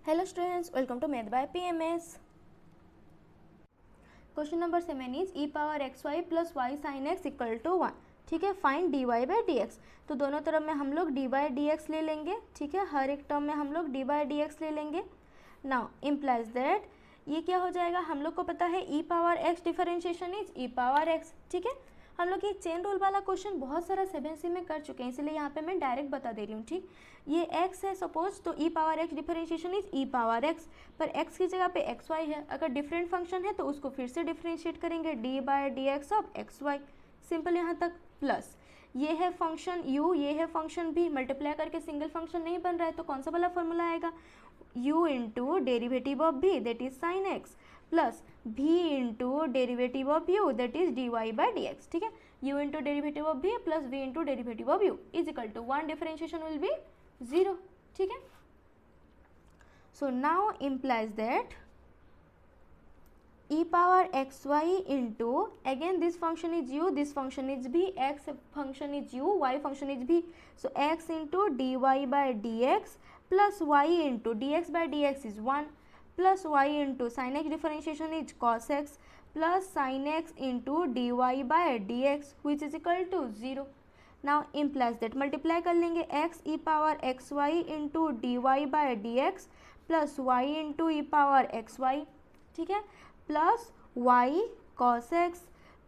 Hello students, welcome to Math by PMS. Question number 7 is e power xy plus y sin x equal to 1. ठीक है, find dy by dx. तो दोनों तरफ में हम लोग dy by dx ले लेंगे. ठीक है, हर एक टर्म में हम लोग dy by dx ले लेंगे. नाउ इम्प्लाइज दैट ये क्या हो जाएगा, हम लोग को पता है e power x differentiation is e power x. ठीक है, हम लोग ये चेन रूल वाला क्वेश्चन बहुत सारा 7C में कर चुके हैं, इसलिए यहाँ पे मैं डायरेक्ट बता दे रही हूँ. ठीक, ये x है सपोज, तो e power x differentiation is e power x, पर x की जगह पे xy है. अगर डिफरेंट फंक्शन है तो उसको फिर से डिफरेंशिएट करेंगे D by d x of xy. Simple यहाँ तक. प्लस ये है फंक्शन u, ये है फंक्शन v, मल्टीप्लाई करके सिंगल फंक्शन नहीं बन रहा है तो कौन सा वाला फॉर्मूला आएगा, u into derivative of v that is sine x plus v into derivative of u that is dy by d x. ठीक है, u into derivative of v plus v into derivative of u is equal to 1, differentiation will be 0. ठीक है, so now implies that e power xy into, again this function is u, this function is v, x function is u, y function is v, so x into dy by dx plus y into dx by dx is 1 plus y into sin x differentiation is cos x plus sin x into dy by dx which is equal to 0. now implies that multiply कर लेंगे x e power xy into dy by dx plus y into e power xy. ठीक है, plus y cos x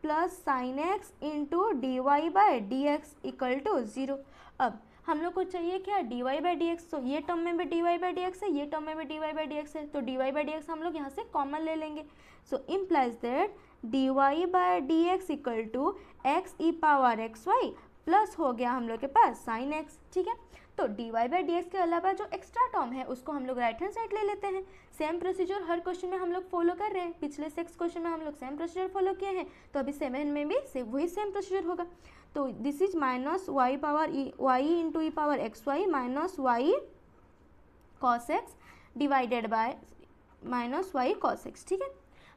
plus sin x into d y by d x equal to 0. अब हम लोग को चाहिए क्या, d y by d x. तो ये टर्म में भी d y by d x है, ये टर्म में भी d y by d x है, तो d y by d x हम लोग यहाँ से कॉमन ले लेंगे. So implies that d y by d x equal to x e power x y plus हो गया हम लोग के पास साइन एक्स. ठीक है, तो d y by d x के अलावा जो एक्स्ट्रा टर्म है उसको हम लोग राइट हैंड साइड ले लेते हैं. सेम प्रोसीजर हर क्वेश्चन में हम लोग फॉलो कर रहे हैं, पिछले 6 क्वेश्चन में हम लोग सेम प्रोसीजर फॉलो किए हैं, तो अभी 7 में भी वही सेम प्रोसीजर होगा. तो this is minus y power y into e power x y minus y cos x divided by minus y cos x. ठीक है,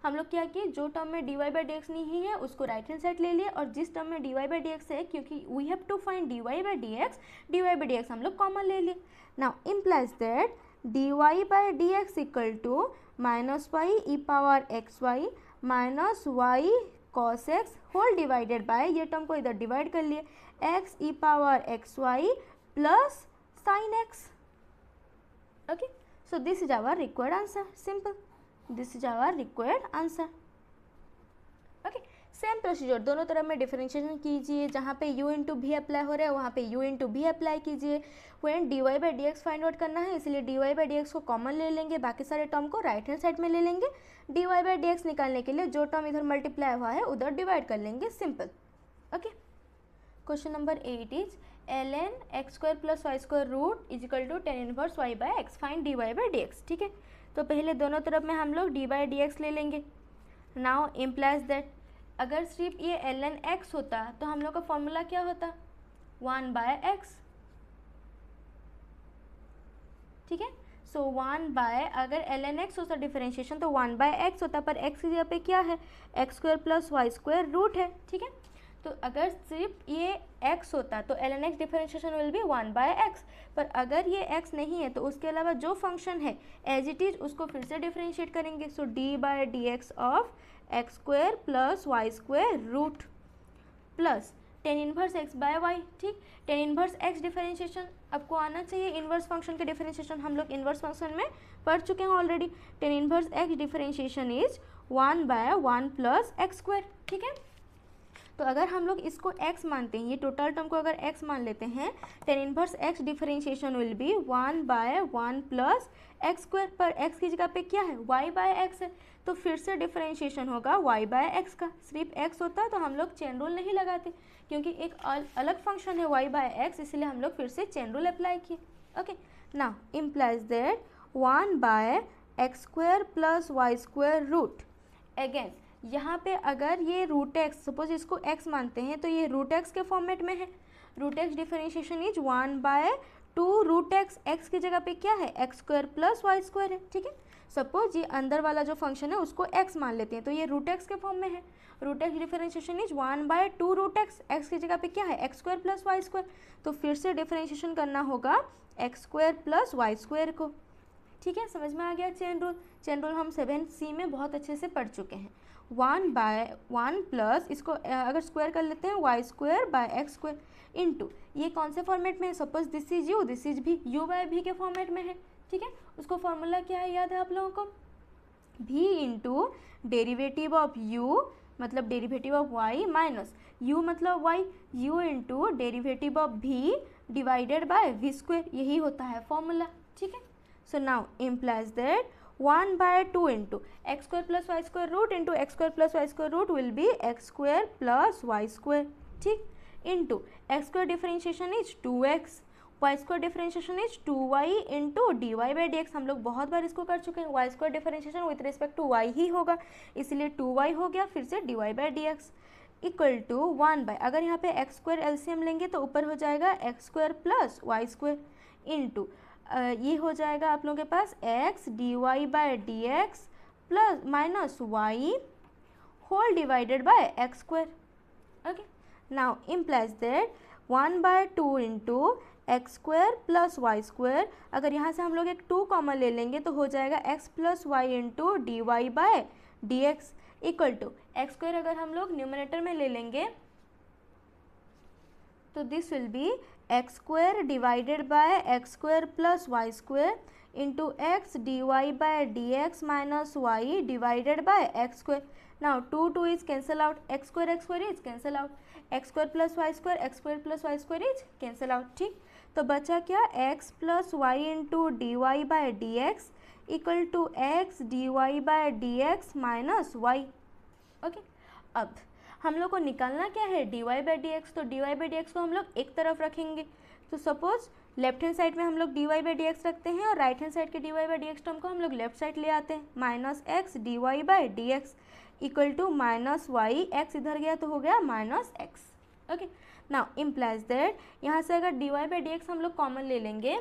हम लोग क्या किए, जो टर्म में d y by d x नहीं है उसको राइट हैंड साइड ले लिए, और जिस टर्म में d y by d x है, क्योंकि we have to find d y by d x हम लोग कॉमन ले लिए. Now implies that d y by d x equal to minus y e power x y minus y cos x whole divided by, ये term को इधर divide कर लिए, x e power x y plus sine x. Okay, so this is our required answer. Simple, this is our required answer. Okay, same procedure दोनों तरफ में differentiation कीजिए, जहाँ पे u इंटू भी अप्लाई हो रहा है वहाँ पे u इंटू भी अप्लाई कीजिए. When d y by d x find out करना है, इसलिए d y by d x को कॉमन ले लेंगे, बाकी सारे टर्म को राइट हैंड साइड में ले लेंगे. D y by d x निकालने के लिए जो टर्म इधर मल्टीप्लाई हुआ है उधर डिवाइड कर लेंगे. Simple. Okay, question number 8 is ln x square plus y square root is equal to tan inverse y by x, find d y by d x. ठीक है, तो पहले दोनों तरफ में हम लोग डी बाई डी एक्स ले लेंगे. नाउ इम्प्लाइज दैट अगर सिर्फ ये ln x होता तो हम लोग का फॉर्मूला क्या होता, 1 बाय एक्स. ठीक है, सो 1 बाय, अगर ln x होता डिफरेंशिएशन तो 1 बाय एक्स होता, पर x की जगह पे क्या है, x square plus y square root है. ठीक है, तो अगर सिर्फ ये x होता तो ln x differentiation will be 1 by x, पर अगर ये x नहीं है तो उसके अलावा जो फंक्शन है एज इट इज उसको फिर से डिफरेंशिएट करेंगे. So d by d x of x square plus y square root plus ten inverse x by y. ठीक, टेन इनवर्स एक्स डिफरेंशिएशन आपको आना चाहिए. इनवर्स फंक्शन के डिफरेंशिएशन हम लोग इनवर्स फंक्शन में पढ़ चुके हैं already. Tan inverse x differentiation is 1 by 1 plus x square. ठीक है, तो अगर हम लोग इसको x मानते हैं, ये टोटल टर्म को अगर x मान लेते हैं, tan inverse x differentiation will be 1 by 1 plus x square, पर x की जगह पे क्या है, y बाय एक्स है, तो फिर से डिफरेंशिएशन होगा y बाय एक्स का. सिर्फ x होता तो हम लोग चेन रूल नहीं लगाते, क्योंकि एक अलग फंक्शन है y बाय एक्स, इसलिए हम लोग फिर से चेन रूल अप्लाई किए. Okay, now implies that 1 by x square plus y square root. Again यहाँ पे अगर ये रूट एक्स, सपोज इसको x मानते हैं तो ये रूट एक्स के फॉर्मेट में है. Root x differentiation is 1 by 2 root x, x की जगह पे क्या है, x square plus y square है. ठीक है, सपोज ये अंदर वाला जो फंक्शन है उसको x मान लेते हैं तो ये रूट एक्स के फॉर्म में है. Root x differentiation is 1 by 2 root x, x की जगह पे क्या है, x square plus y square, तो फिर से डिफरेंशिएशन करना होगा x square plus y square को. ठीक है, समझ में आ गया चेन रूल। चेन रूल हम 7C में बहुत अच्छे से पढ़ चुके हैं। 1/1 प्लस इसको अगर स्क्वायर कर लेते हैं y² / x² इंटू ये कौन से फॉर्मेट में है, suppose this is u this is v, u/v के फॉर्मेट में है। ठीक है, उसको फॉर्मूला क्या है याद है आप लोगों को, v into derivative of u मतलब derivative of y minus u मतलब y, u into derivative of v divided by v², यही होता है फॉर्मूला। ठीक है, so now implies that 1/2 into x² + y² root into x² + y² root will be x² + y²। ठीक, into x² differentiation is 2x, y² differentiation is 2y into dy/dx। हम लोग बहुत बार इसको कर चुके हैं, y² differentiation with respect to y ही होगा, इसलिए 2y हो गया, फिर से dy/dx इक्वल टू 1/, अगर यहाँ पे x² एलसीएम लेंगे तो ऊपर हो जाएगा x² + y² इंटू ये हो जाएगा आप लोगों के पास x dy/dx plus minus y whole divided by x²। Okay, now implies that 1/2 into x² + y², अगर यहाँ से हम लोग एक 2 कॉमन ले लेंगे तो हो जाएगा x + y into dy/dx equal to x² अगर हम लोग न्यूमरेटर में ले लेंगे तो this will be x² divided by x² + y² into x dy/dx minus y divided by x²। Now 2 is cancel out, x² is cancel out, x² + y² is cancel out. ठीक, तो बचा क्या, x + y into dy/dx equal to x dy/dx minus y। Okay, अब हम लोग को निकालना क्या है, dy/dx, तो dy/dx को हम लोग एक तरफ रखेंगे। तो सपोज लेफ्ट हैंड साइड में हम लोग dy/dx रखते हैं और राइट हैंड साइड के dy/dx टर्म को हम लोग लेफ्ट साइड ले आते हैं, minus x dy/dx equal to minus y, x इधर गया तो हो गया minus x। Okay, now implies that यहाँ से अगर dy/dx हम लोग कॉमन ले लेंगे,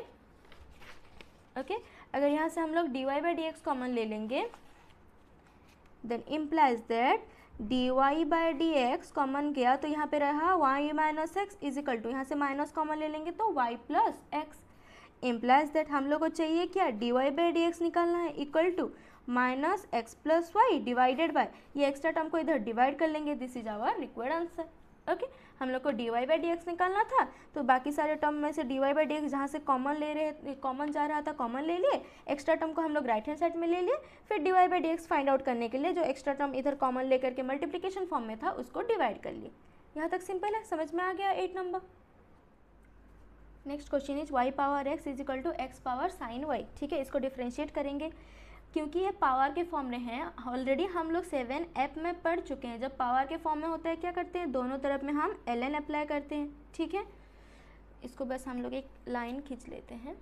ओके, अगर यहाँ से हम लोग dy/dx कॉमन ले लेंगे then implies that dy/dx common गया तो यहाँ पे रहा y minus x is equal to, यहाँ से माइनस कॉमन ले लेंगे तो y plus x. Implies that हम लोग को चाहिए क्या, dy/dx निकालना है equal to minus x plus y divided by, ये एक्स्ट्रा टर्म को इधर डिवाइड कर लेंगे, this is our required answer. Okay, हम लोग को dy/dx निकालना था तो बाकी सारे टर्म में से dy/dx जहाँ से कॉमन ले रहे, कॉमन जा रहा था कॉमन ले लिए, एक्स्ट्रा टर्म को हम लोग राइट हैंड साइड में ले लिए, फिर dy/dx फाइंड आउट करने के लिए जो एक्स्ट्रा टर्म इधर कॉमन लेकर के मल्टीप्लिकेशन फॉर्म में था उसको डिवाइड कर लिए। यहाँ तक सिंपल है, समझ में आ गया 8 नंबर। Next question is y/x is equal to x/sin y। ठीक है, इसको डिफ्रेंशिएट करेंगे क्योंकि ये पावर के फॉर्म में है, ऑलरेडी हम लोग 7F में पढ़ चुके हैं। जब पावर के फॉर्म में होता है क्या करते हैं, दोनों तरफ में हम ln अप्लाई करते हैं। ठीक है, इसको बस हम लोग एक लाइन खींच लेते हैं।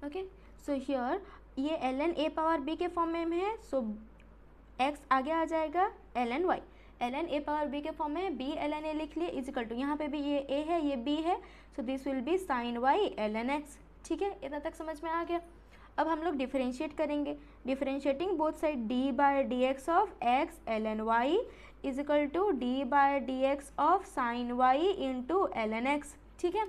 ओके, सो हियर ये ln a/b के फॉर्म में है, सो x आगे आ जाएगा ln y, ln a/b के फॉर्म में है, b ln a लिख लिए इज इक्वल टू, यहाँ पे भी ये a है ये b है, so this will B sin y ln x। ठीक है, इतना तक समझ में आ गया। अब हम लोग डिफरेंशिएट करेंगे, differentiating both side d/dx of x ln y is equal to d/dx of sin y into ln x। ठीक है,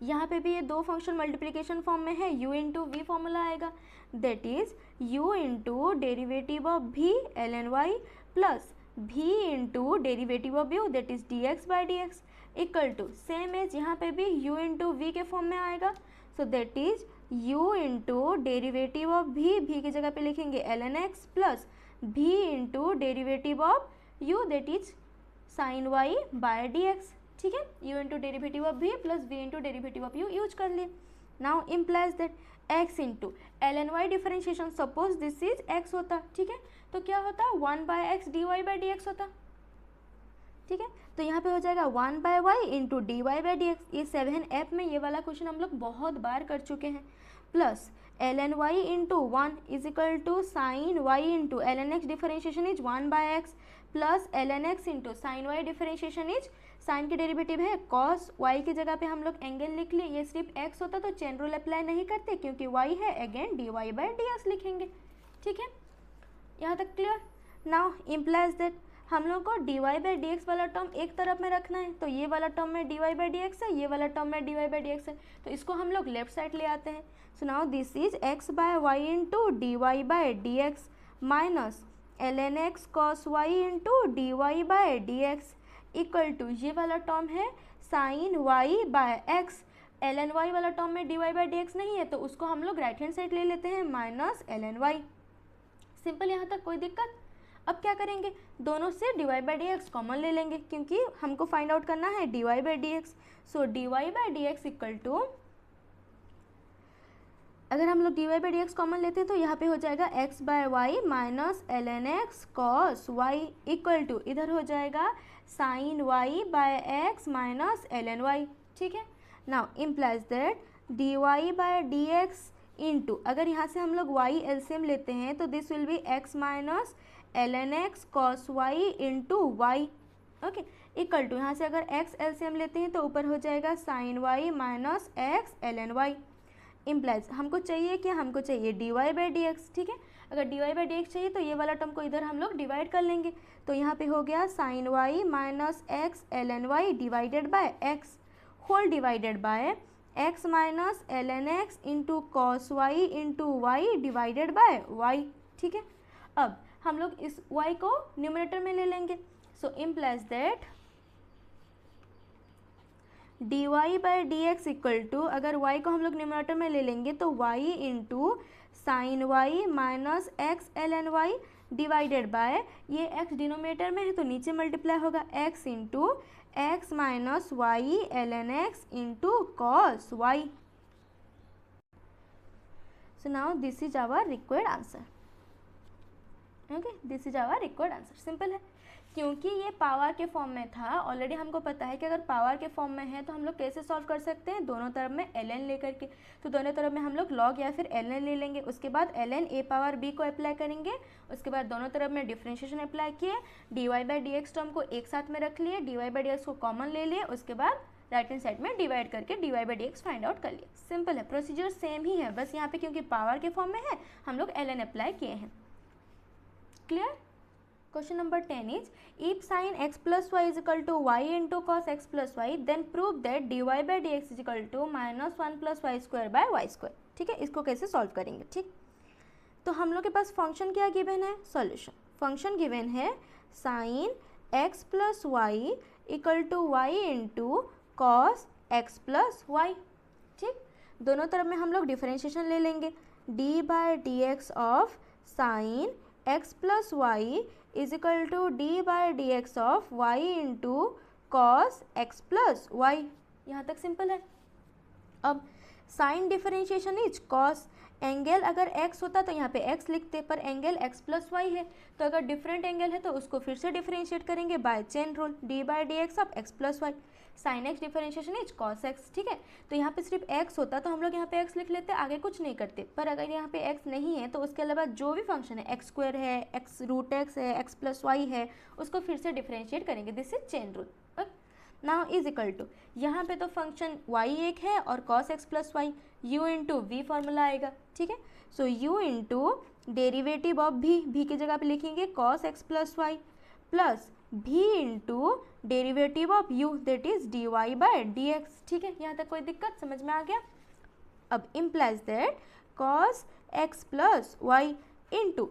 यहाँ पे भी ये दो फंक्शन मल्टीप्लिकेशन फॉर्म में है, u इंटू वी फॉर्मूला आएगा, that is u into derivative of v ln y plus v into derivative of u that is dx/dx equal to same as यहाँ पे भी u इंटू वी के form में आएगा, so that is u into derivative of v की जगह पे लिखेंगे ln x plus v into derivative of u that is sin y/dx। ठीक है, u into derivative of v plus v into derivative of u use कर लिए। Now implies that x into ln y differentiation, suppose this is x होता, ठीक है, तो क्या होता 1/x dy/dx होता। ठीक है, तो यहाँ पे हो जाएगा 1/y इंटू dy/dx। ये 7F में ये वाला क्वेश्चन हम लोग बहुत बार कर चुके हैं, plus ln y into 1 is equal to sine y into ln x differentiation is 1/x plus ln x into sine y differentiation is, sine की डेरिवेटिव है cos y की जगह पे हम लोग एंगल लिख लिए, ये सिर्फ x होता तो चेन रूल अप्लाई नहीं करते क्योंकि y है, अगेन dy/dx लिखेंगे। ठीक है, यहाँ तक क्लियर। नाउ इम्प्लाइज दैट हम लोग को dy बाई डी एक्स वाला टर्म एक तरफ में रखना है, तो ये वाला टर्म में dy बाई डी एक्स है, ये वाला टर्म में dy बाई डी एक्स है, तो इसको हम लोग लेफ्ट साइड ले आते हैं। So now this is x by y into d y by d x minus ln x cos y into d y by d x equal to ये वाला टर्म है sine y by x, ln y वाला term में dy by d x नहीं है तो उसको हम लोग राइट हैंड साइड ले लेते हैं माइनस ln y। सिंपल, यहाँ तक कोई दिक्कत? अब क्या करेंगे, दोनों से dy by d x common ले लेंगे क्योंकि हमको फाइंड आउट करना है dy by d x. So dy by d x equal to, अगर हम लोग dy by d x common लेते हैं तो यहाँ पे हो जाएगा x by y minus ln x cos y equal to इधर हो जाएगा sine y by x minus ln y। ठीक है, now implies that dy by d x into, अगर यहाँ से हम लोग y एलसीएम लेते हैं तो this will be x minus ln x cos y into y. Okay, equal to यहाँ से अगर x एलसीएम लेते हैं तो ऊपर हो जाएगा sine y minus x ln y। Implies हमको चाहिए कि हमको चाहिए dy बाई डी एक्स। ठीक है, अगर dy बाई डी एक्स चाहिए तो ये वाला टर्म को इधर हम लोग डिवाइड कर लेंगे, तो यहाँ पे हो गया sine y minus x ln y divided by x whole divided by x minus ln x into cos y into y divided by y। ठीक है, अब हम लोग इस y को न्यूमरेटर में ले लेंगे। So implies that dy by d x equal to, अगर y को हम लोग न्यूमरेटर में ले लेंगे तो y into sine y minus x ln y divided by, ये x डिनोमिनेटर में है तो नीचे मल्टीप्लाई होगा x into x minus y ln x into cos y। So now this is our required answer. Okay, this is our required answer. Simple है, क्योंकि ये power के फॉर्म में था, ऑलरेडी हमको पता है कि अगर पावर के फॉर्म में है तो हम लोग कैसे सॉल्व कर सकते हैं, दोनों तरफ में ln लेकर के, तो दोनों तरफ में हम लोग log या फिर ln ले लेंगे, उसके बाद ln a पावर b को अप्लाई करेंगे, उसके बाद दोनों तरफ में डिफ्रेंशिएशन अप्लाई किए, dy by d x term को एक साथ में रख लिए, dy बाई डी एक्स को कॉमन ले लिए, उसके बाद राइट हैंड साइड में डिवाइड करके dy by d x find out कर लिए। सिंपल है, प्रोसीजर सेम ही है, बस यहाँ पे क्योंकि पावर के फॉर्म में है हम लोग ln अप्लाई किए हैं। Clear? Question number 10 is, if sin x plus y is equal to y into cos x plus y, then prove that dy by dx is equal to minus 1 plus y square by y square। ठीक है, इसको कैसे solve करेंगे? ठीक, तो हम लोग के पास फंक्शन क्या गिवन है, सॉल्यूशन। फंक्शन गिवन है sin x plus y equal to y into cos x plus y। ठीक, दोनों तरफ में हम लोग डिफरेंशिएशन ले लेंगे, d by d x of sine x plus y is equal to d by d x of y into cos x plus y. यहाँ तक सिंपल है। अब sine differentiation is cos, angle अगर x होता तो यहाँ पे x लिखते, पर एंगल x प्लस वाई है, तो अगर डिफरेंट एंगल है तो उसको फिर से डिफरेंशिएट करेंगे by chain rule, d by d x of x plus y. Sine x differentiation is cos x। ठीक है, तो यहाँ पे सिर्फ x होता तो हम लोग यहाँ पे x लिख लेते, आगे कुछ नहीं करते, पर अगर यहाँ पे x नहीं है तो उसके अलावा जो भी फंक्शन है, x स्क्वायर है, x रूट x है, x प्लस वाई है, उसको फिर से डिफरेंशिएट करेंगे। This is chain rule. Now is equal to, यहाँ पे तो फंक्शन y एक है और cos x plus y, u into v formula आएगा। ठीक है, so u into derivative of v की जगह पे लिखेंगे cos x plus y plus v into derivative of u that is dy by d x. ठीक है, यहाँ तक कोई दिक्कत समझ में आ गया? अब implies that cos x plus y into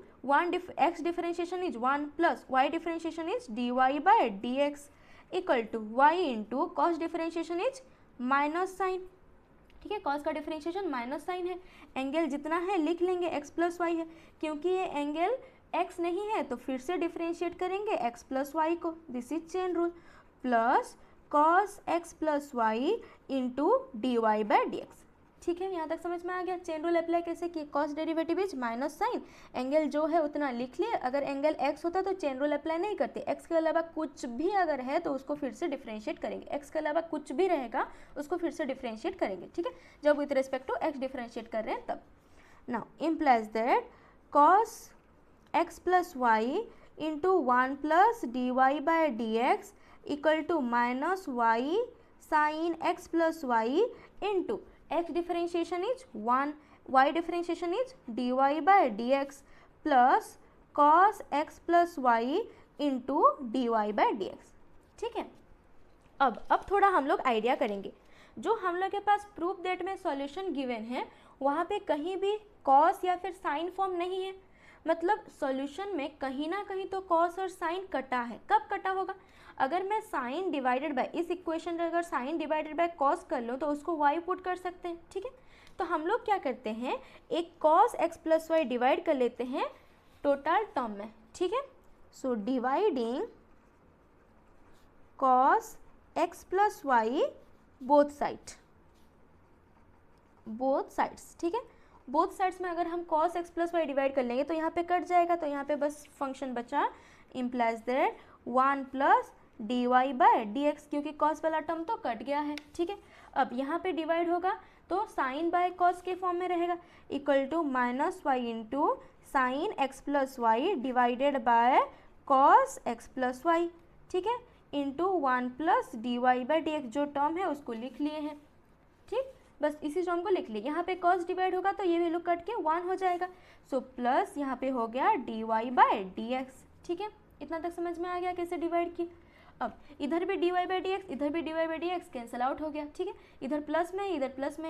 x differentiation is 1 plus y differentiation is dy by d x equal to y into cos differentiation is minus sine. ठीक है, कॉस का डिफरेंशिएशन माइनस साइन है, angle जितना है लिख लेंगे x plus y है, क्योंकि ये एंगल x नहीं है तो फिर से डिफरेंशिएट करेंगे x प्लस वाई को। This is chain rule, plus cos x plus y into d y by d x. ठीक है, यहाँ तक समझ में आ गया? चेन रूल अप्लाई कैसे किए, cos derivative is minus sine, angle जो है उतना लिख लिए, अगर एंगल x होता तो चेन रूल अप्लाई नहीं करते, x के अलावा कुछ भी अगर है तो उसको फिर से डिफरेंशिएट करेंगे, x के अलावा कुछ भी रहेगा उसको फिर से डिफरेंशिएट करेंगे। ठीक है, जब with respect to x differentiate कर रहे हैं तब। Now implies that cos x plus y into 1 plus d y by d x equal to minus y sine x plus y into x differentiation is 1, y differentiation is dy by d x plus cos x plus y into d y by d x. ठीक है, अब थोड़ा हम लोग idea करेंगे। जो हम लोग के पास प्रूफ दैट में सॉल्यूशन गिवन है वहाँ पे कहीं भी कॉस या फिर साइन फॉर्म नहीं है, मतलब सॉल्यूशन में कहीं ना कहीं तो कॉस और साइन कटा है। कब कटा होगा? अगर मैं साइन डिवाइडेड बाय, इस इक्वेशन में अगर साइन डिवाइडेड बाय कॉस कर लूँ तो उसको वाई पुट कर सकते हैं। ठीक है, तो हम लोग क्या करते हैं, एक cos x plus y divide कर लेते हैं टोटल टर्म में। ठीक है, so dividing cos x plus y both sides. ठीक है, बोथ साइड्स में अगर हम cos x plus y divide कर लेंगे तो यहाँ पे कट जाएगा, तो यहाँ पे बस फंक्शन बचा implies that 1 plus d y by d x, क्योंकि cos वाला टर्म तो कट गया है। ठीक है, अब यहाँ पे डिवाइड होगा तो साइन बाय कॉस के फॉर्म में रहेगा, equal to minus y into sine x plus y divided by cos x plus y. ठीक है, into 1 plus d y by d x, जो टर्म है उसको लिख लिए हैं। ठीक, बस इसी टर्म को लिख लिए। यहाँ पे कॉस डिवाइड होगा तो ये वैल्यू कट के 1 हो जाएगा, सो प्लस यहाँ पे हो गया d y by d x. ठीक है, इतना तक समझ में आ गया कैसे डिवाइड की। अब इधर भी d y by d x, इधर भी d y by d x cancel out हो गया। ठीक है, इधर प्लस में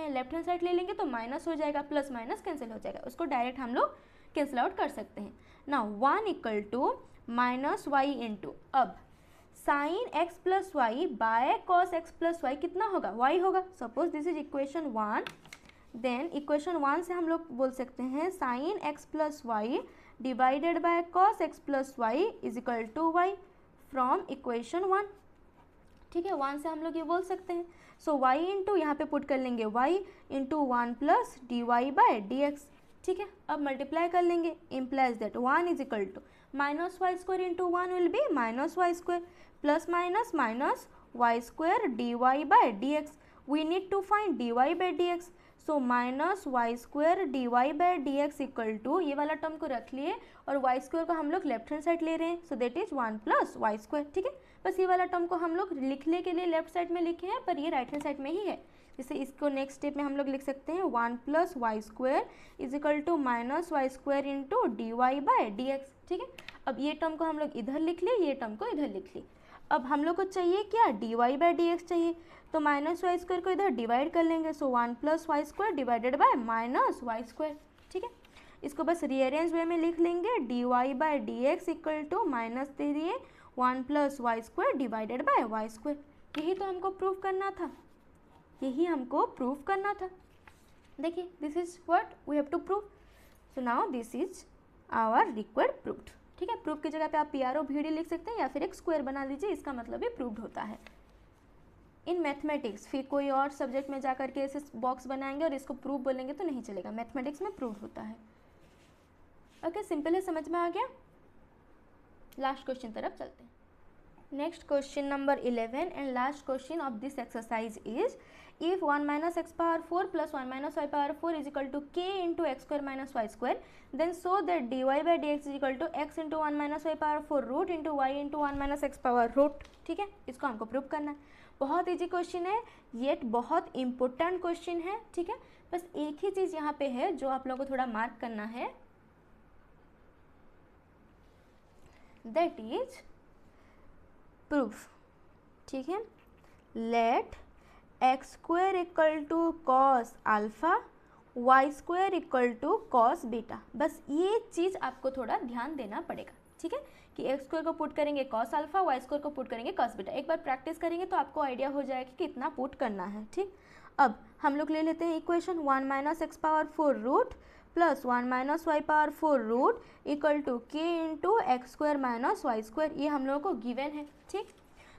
लेफ्ट हैंड साइड ले लेंगे तो माइनस हो जाएगा, प्लस माइनस कैंसिल हो जाएगा, उसको डायरेक्ट हम लोग कैंसिल आउट कर सकते हैं। Now 1 equal to minus y into, अब sine x plus y by cos x plus y कितना होगा? वाई होगा। Suppose this is equation 1, then equation 1 से हम लोग बोल सकते हैं sine x plus y divided by cos x plus y is equal to y from equation 1। ठीक है, 1 से हम लोग ये बोल सकते हैं। सो वाई इंटू यहाँ पे पुट कर लेंगे y into 1 plus d y by d x. ठीक है, अब मल्टीप्लाई कर लेंगे, implies that 1 is equal to minus y square into 1 will be minus y square plus minus minus y square d y by d x. We need to find d y by d x, so minus y square d y by d x equal to, ये वाला term को रख लिए और Y square को हम लोग left hand side ले रहे हैं, so that is 1 plus y square. ठीक है, बस ये वाला टर्म को हम लोग लिखने के लिए लेफ्ट साइड में लिखे हैं, पर ये राइट हैंड साइड में ही है। जैसे इसको नेक्स्ट स्टेप में हम लोग लिख सकते हैं 1 plus y square is equal to minus y square into d y by d x. ठीक है, अब ये टर्म को हम लोग इधर लिख लिए, ये टर्म को इधर लिख लिए। अब हम लोग को चाहिए क्या? D y by d x चाहिए, तो माइनस वाई स्क्वायर को इधर डिवाइड कर लेंगे, so 1 plus y square divided by minus y square. ठीक है, इसको बस रीअरेंज वे में लिख लेंगे, d y by d x equal to minus दे दिए 1 plus y square divided by y square. यही तो हमको प्रूफ करना था, यही हमको प्रूफ करना था। देखिए, this is what we have to prove, so now this is our required proofed. ठीक है, प्रूफ की जगह पे आप P R O V D लिख सकते हैं या फिर एक स्क्वायर बना लीजिए, इसका मतलब भी प्रूव्ड होता है। इन मैथमेटिक्स फिर कोई और सब्जेक्ट में जाकर के ऐसे बॉक्स बनाएंगे और इसको प्रूफ बोलेंगे तो नहीं चलेगा, मैथमेटिक्स में प्रूव्ड होता है। ओके, सिंपल है, समझ में आ गया। लास्ट क्वेश्चन तरफ चलते हैं। Next question number 11 and last question of this exercise is if 1 minus x power 4 plus 1 minus y power 4 is equal to k into x square minus y square, then so that dy by dx is equal to x into 1 minus y power 4 root into y into 1 minus x power root। ठीक है, इसको हमको prove करना है। बहुत easy question है, yet बहुत important question है। ठीक है, बस एक ही चीज़ यहाँ पे है जो आप लोगों को थोड़ा मार्क करना है, दैट इज प्रूफ। ठीक है, let x square equal to cos alpha y square equal to cos beta. बस ये चीज़ आपको थोड़ा ध्यान देना पड़ेगा। ठीक है, कि एक्स स्क्वायर को पुट करेंगे कॉस अल्फ़ा, वाई स्क्वायर को पुट करेंगे कॉस बीटा। एक बार प्रैक्टिस करेंगे तो आपको आइडिया हो जाएगा कि कितना पुट करना है। ठीक, अब हम लोग ले लेते हैं equation 1 minus x power 4 root plus 1 minus y power 4 root equal to k into x square minus y square. ये हम लोगों को गिवन है। ठीक,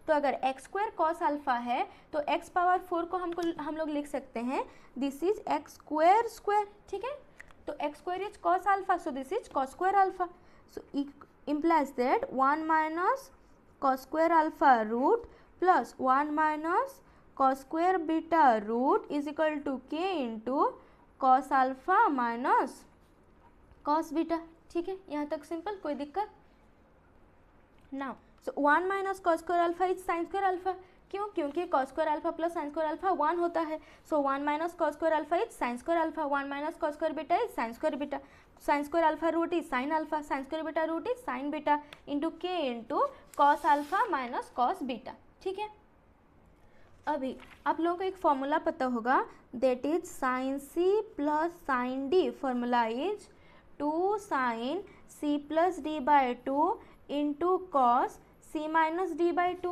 तो अगर एक्स स्क्वायर कॉस अल्फ़ा है तो एक्स पावर 4 को हम लोग लिख सकते हैं this is x square square. ठीक है, तो x square is cos alpha, so this is cos square alpha, so implies that 1 minus cos square alpha root plus 1 minus cos square beta root is equal to k into cos alpha minus cos beta। ठीक है, यहाँ तक simple, कोई दिक्कत? Now so 1 minus cos square alpha is sin square alpha। क्यों? क्योंकि cos square alpha plus sine square alpha 1 होता है। So 1 minus cos square alpha is sine square alpha, 1 minus cos square beta is sine square beta, sine square alpha root is sine alpha, sine square beta root is sine beta into k into cos alpha minus cos beta. ठीक है, अभी आप लोगों को एक formula पता होगा, that is sine C plus sine d. Formula is 2 sine C plus d by 2 into cos C minus d by 2।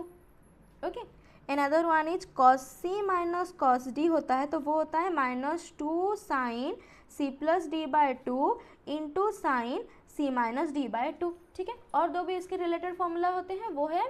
Okay, another one is cos C minus cos d होता है, तो वो होता है -2 sine C plus d by 2 into sine c minus d by 2। ठीक है, और दो भी इसके रिलेटेड फॉर्मूला होते हैं, वो है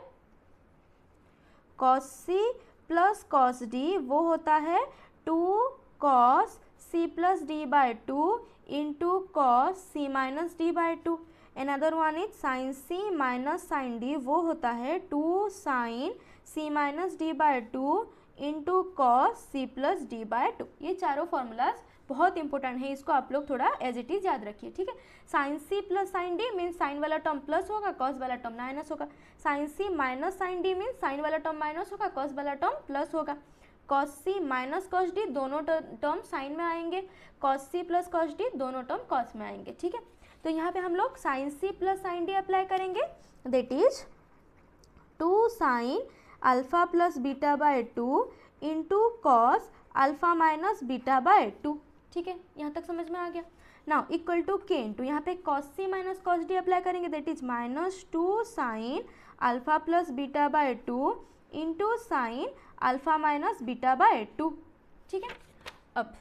cos c plus cos d, वो होता है 2 cos c plus d by 2 into cos C minus d by 2। Another one is sine c minus sine d, वो होता है 2 sine c minus d by 2 into cos c plus d by 2। ये चारों formulas बहुत important है, इसको आप लोग थोड़ा एज इट इज याद रखिए। ठीक है, साइन सी plus sine d means sine वाला टर्म प्लस होगा, कॉस वाला टर्म माइनस होगा। Sine c minus sine d means sine वाला टर्म माइनस होगा, कॉस वाला टर्म प्लस होगा। कॉस सी माइनस कॉस डी दोनों टर्म साइन में आएंगे, cos c plus cos d दोनों टर्म कॉस में आएंगे। ठीक है, तो यहाँ पे हम लोग साइन सी प्लस साइन डी अप्लाई करेंगे, that is 2 sine alpha plus beta by 2 into cos alpha minus beta by 2। ठीक है, यहाँ तक समझ में आ गया। Now equal to k into यहाँ पे कॉस सी माइनस कॉस डी अप्लाई करेंगे, that is -2 sine alpha plus beta by 2 into sign alpha minus beta by 2। ठीक है, अब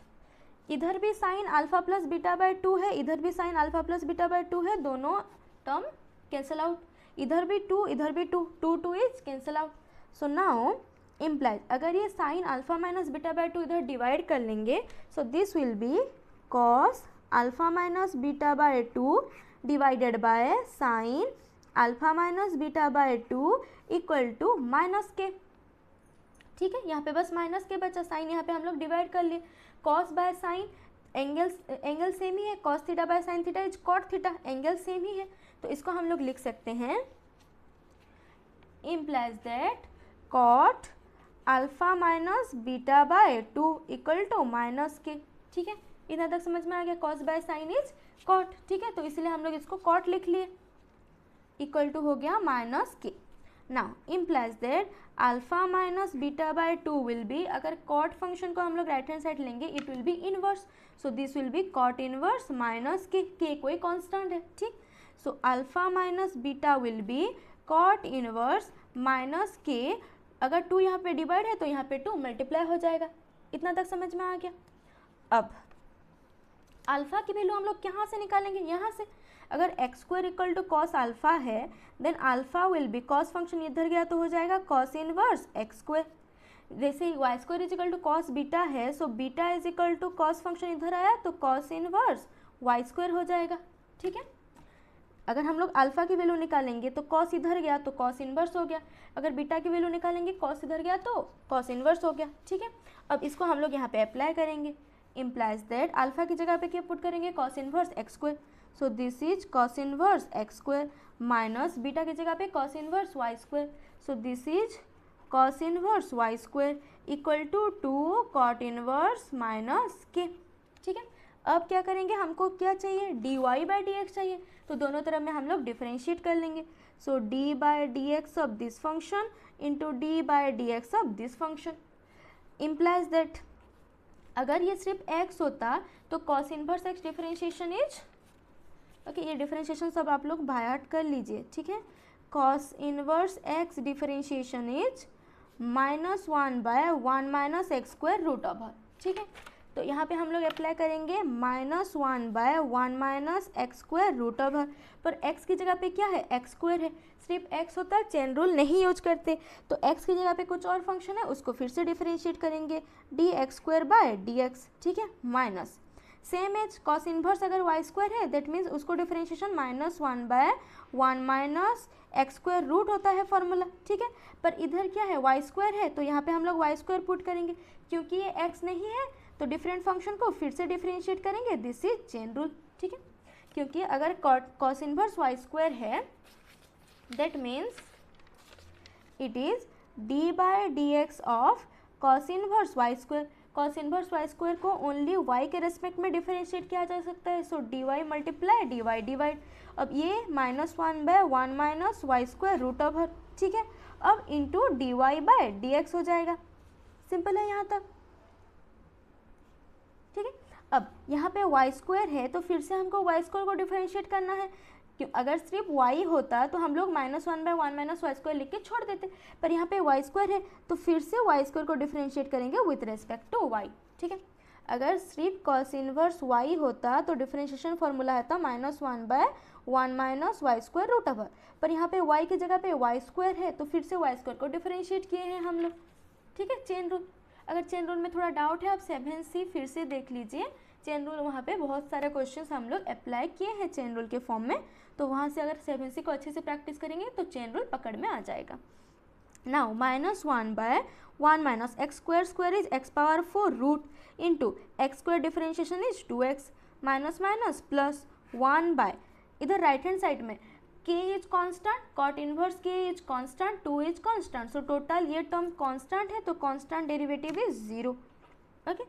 इधर भी sine alpha plus beta by 2 है, इधर भी sine alpha plus beta by 2 है, दोनों टर्म कैंसिल आउट, इधर भी 2 इधर भी 2, 2 is cancel out. So now implies, अगर ये sine alpha minus beta by 2 इधर डिवाइड कर लेंगे, so this will be cos alpha minus beta by 2 divided by sine alpha minus beta by 2 equal to minus k. ठीक है, यहाँ पे बस माइनस के बचा, साइन यहाँ पे हम लोग डिवाइड कर लिए, cos by sine angle same ही है, cos theta by sine theta is cot theta, angle same ही है, तो इसको हम लोग लिख सकते हैं implies that cot alpha minus beta by 2 equal to minus k. ठीक है, इतना तक समझ में आ गया, cos by sine is cot. ठीक है, तो इसलिए हम लोग इसको कॉट लिख लिए, इक्वल टू हो गया minus k. Now implies that alpha minus beta by 2 will be, अगर कॉट फंक्शन को हम लोग राइट हैंड साइड लेंगे, it will be inverse, so this will be cot inverse minus k कोई कांस्टेंट है। ठीक, so alpha minus beta will be cot inverse minus k, अगर 2 यहाँ पे डिवाइड है तो यहाँ पे 2 मल्टीप्लाई हो जाएगा। इतना तक समझ में आ गया। अब अल्फा की वैल्यू हम लोग कहाँ से निकालेंगे, यहाँ से। अगर x square equal to cos alpha है, then alpha will be, cos function इधर गया तो हो जाएगा कॉस इनवर्स एक्स स्क्वायर। जैसे y square is equal to cos beta है, so beta is equal to cos function इधर आया तो कॉस इनवर्स वाई स्क्वायर हो जाएगा। ठीक है, अगर हम लोग अल्फा की वैल्यू निकालेंगे तो कॉस इधर गया तो कॉस इनवर्स हो गया, अगर बीटा की वैल्यू निकालेंगे कॉस इधर गया तो कॉस इनवर्स हो गया। ठीक है, अब इसको हम लोग यहाँ पे अप्लाई करेंगे, इम्प्लाइज दैट अल्फा की जगह पे क्या पुट करेंगे, cos inverse x square, so this is cos inverse x square minus beta की जगह पे cos inverse y square, so this is cos inverse y square equal to 2 cot inverse minus k. ठीक है, अब क्या करेंगे, हमको क्या चाहिए, d y by d x चाहिए, तो दोनों तरफ में हम लोग डिफरेंशिएट कर लेंगे। So d by d x of this function into d by d x of this function implies that, अगर ये सिर्फ x होता तो cos inverse x differentiation is, okay, ये डिफरेंशिएशन सब आप लोग बाय हार्ट कर लीजिए। ठीक है, cos inverse x differentiation is -1 by 1 minus x square root over. ठीक है, तो यहाँ पे हम लोग अप्लाई करेंगे -1 by 1 minus x square root over, पर x की जगह पे क्या है, एक्स स्क्वायर है, सिर्फ x होता है चेन रूल नहीं यूज करते, तो x की जगह पे कुछ और फंक्शन है उसको फिर से डिफरेंशिएट करेंगे d x square by d x. ठीक है, minus same as cos inverse अगर वाई स्क्वायर है, दैट मीन्स उसको differentiation -1 by 1 minus x square root होता है फॉर्मूला। ठीक है, पर इधर क्या है, वाई स्क्वायर है, तो यहाँ पे हम लोग वाई स्क्वायर पुट करेंगे, क्योंकि ये x नहीं है तो डिफरेंट फंक्शन को फिर से डिफरेंशिएट करेंगे, दिस इज चेन रूल। ठीक है, क्योंकि अगर कॉस इनवर्स वाई स्क्वायर है, that means it is d by d x of cos inverse y square. Cos inverse y square को ओनली वाई के रेस्पेक्ट में डिफरेंशिएट किया जा सकता है, so d y multiply d y divide. अब ये -1/1 minus y square root over, ठीक है। अब into d y by d x हो जाएगा। सिंपल है यहाँ तक, ठीक है। अब यहाँ पे वाई स्क्वायर है तो फिर से हमको वाई स्क्वायर को डिफरेंशिएट करना है। क्यों, अगर सिर्फ y होता तो हम लोग -1/1 माइनस वाई स्क्वायर लिख के छोड़ देते, पर यहाँ पे वाई स्क्वायर है तो फिर से वाई स्क्वायर को डिफरेंशिएट करेंगे विथ रेस्पेक्ट टू y, ठीक है। अगर सिर्फ कॉस इनवर्स y होता तो डिफरेंशिएशन फॉर्मूला है था -1/1 minus y square root over, पर यहाँ पे y की जगह पे वाई स्क्वायर है तो फिर से वाई स्क्वायर को डिफरेंशिएट किए हैं हम लोग, ठीक है। चेन रूल, अगर चेन रूल में थोड़ा डाउट है आप 7C फिर से देख लीजिए। चेन रूल वहाँ पे बहुत सारे क्वेश्चंस हम लोग अप्लाई किए हैं चेन रूल के फॉर्म में, तो वहाँ से अगर 7C को अच्छे से प्रैक्टिस करेंगे तो चेन रूल पकड़ में आ जाएगा। Now -1/1 minus x square is x power 4 root into x square differentiation is 2x minus minus plus 1 by, इधर राइट हैंड साइड में k is constant, cot inverse k is constant, 2 is constant, so total ये term constant है तो constant derivative is 0, okay.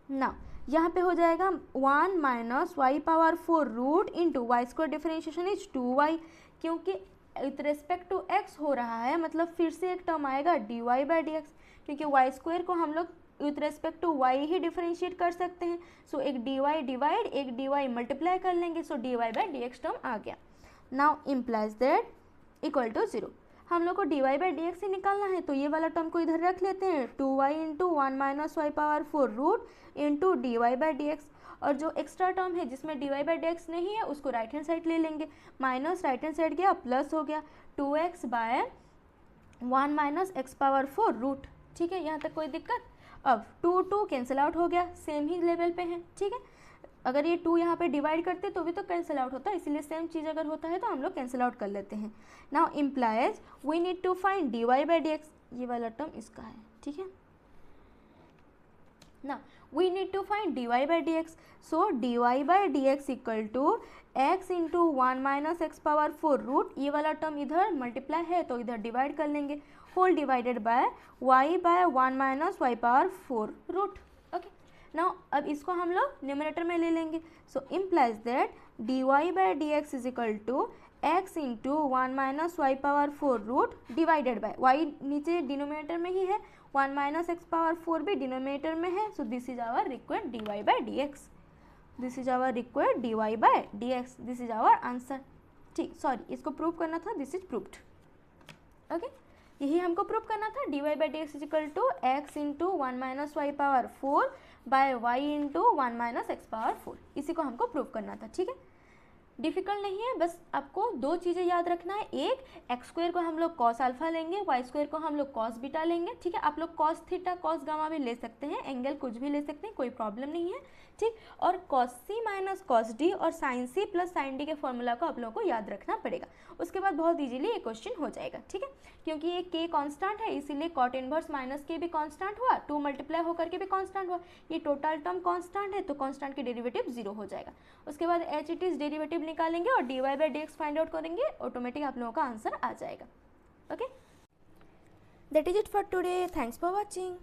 Now यहाँ पे हो जाएगा 1 minus y power 4 root into y square differentiation is 2y, क्योंकि with respect to x हो रहा है मतलब फिर से एक टर्म आएगा dy बाई डी एक्स, क्योंकि वाई स्क्वायर को हम लोग विथ रेस्पेक्ट टू y ही डिफरेंशिएट कर सकते हैं, सो एक dy डिवाइड एक dy मल्टीप्लाई कर लेंगे, so dy by d x term आ गया। Now implies that equal to 0, हम लोग को dy बाई डी एक्स ही निकालना है तो ये वाला टर्म को इधर रख लेते हैं, 2y into 1 minus y power 4 root into d y by d x, और जो एक्स्ट्रा टर्म है जिसमें d y by d x नहीं है उसको राइट हैंड साइड ले लेंगे, माइनस राइट हैंड साइड गया प्लस हो गया 2x by 1 minus x power 4 root, ठीक है। यहाँ तक कोई दिक्कत? अब 2 कैंसिल आउट हो गया, सेम ही लेवल पे है, ठीक है। अगर ये 2 यहाँ पे डिवाइड करते तो भी तो कैंसिल आउट होता है, इसीलिए सेम चीज़ अगर होता है तो हम लोग कैंसिल आउट कर लेते हैं। Now implies we need to find d y by d x, ये वाला टर्म इसका है, ठीक है। Now we need to find dy by dx, so dy by dx equal to x into 1 minus x power 4 root, ये वाला term इधर multiply है तो इधर डिवाइड कर लेंगे, whole divided by y by 1 minus y power 4 root, okay. Now अब इसको हम लोग न्यूमरेटर में ले लेंगे, so implies that dy by dx is equal to x into 1 minus y power 4 root divided by y नीचे डिनोमिनेटर में ही है, 1 माइनस एक्स पावर 4 भी डिनोमिनेटर में है, so this is our required d y by d x, this is our required d y by d x, this is our answer, ठीक। Sorry, इसको prove करना था, दिस इज प्रूव्ड, ओके। यही हमको prove करना था, d y by d x is equal to x into 1 minus y power 4 by y into 1 minus x power 4, इसी को हमको प्रूव करना था, ठीक है। डिफिकल्ट नहीं है, बस आपको दो चीज़ें याद रखना है, एक एक्स स्क्वायर को हम लोग कॉस अल्फा लेंगे, वाई स्क्वायर को हम लोग कॉस बीटा लेंगे, ठीक है। आप लोग कॉस थीटा कॉस गामा भी ले सकते हैं, एंगल कुछ भी ले सकते हैं, कोई प्रॉब्लम नहीं है, ठीक। और कॉस सी माइनस कॉस डी और साइन सी प्लस साइन डी के फॉर्मूला को आप लोगों को याद रखना पड़ेगा, उसके बाद बहुत इजीली ये क्वेश्चन हो जाएगा, ठीक है। क्योंकि ये के कांस्टेंट है इसीलिए कॉट इनवर्स माइनस के भी कांस्टेंट हुआ, 2 मल्टीप्लाई होकर के भी कांस्टेंट हुआ, ये टोटल टर्म कांस्टेंट है तो कांस्टेंट की डेरिवेटिव 0 हो जाएगा। उसके बाद एच इट इज डेरिवेटिव निकालेंगे और d y by d x find out करेंगे, ऑटोमेटिक आप लोगों का आंसर आ जाएगा, okay. That is it for today, thanks for watching.